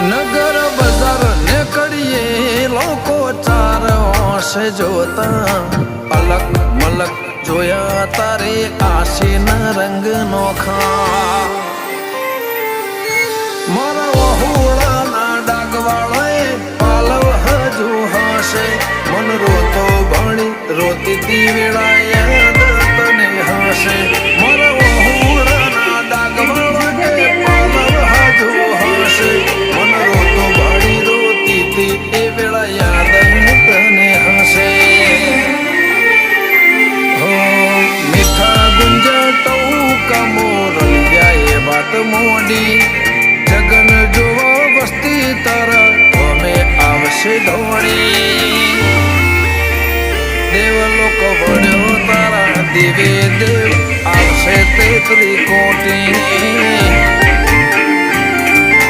નગર બજાર ને કરીએ લોકો ચાર ઓશે જોતા અલગ મલક જોયા તારે આશીના રંગ નોખા મારા વહુડાના ડાગવાળાએ પાલવ હજુ હશે મન રોતો ભણી રોતી તી વેળા યાદ તને હશે મારા વહુડાના ડાગવાળાએ પાલવ હજુ હશે મન રોતો ભણી રોતી તી એ વેળા યાદ તને હશે મીઠા ગુંજા ટૌકા મોરલ્યા એ વાત મોડી જગન જોવા વસ્તી તારા અમે આવશે દોડી દેવલોક વળ્યો તારા દિવે દેવ આવશે તે ત્રિકોટી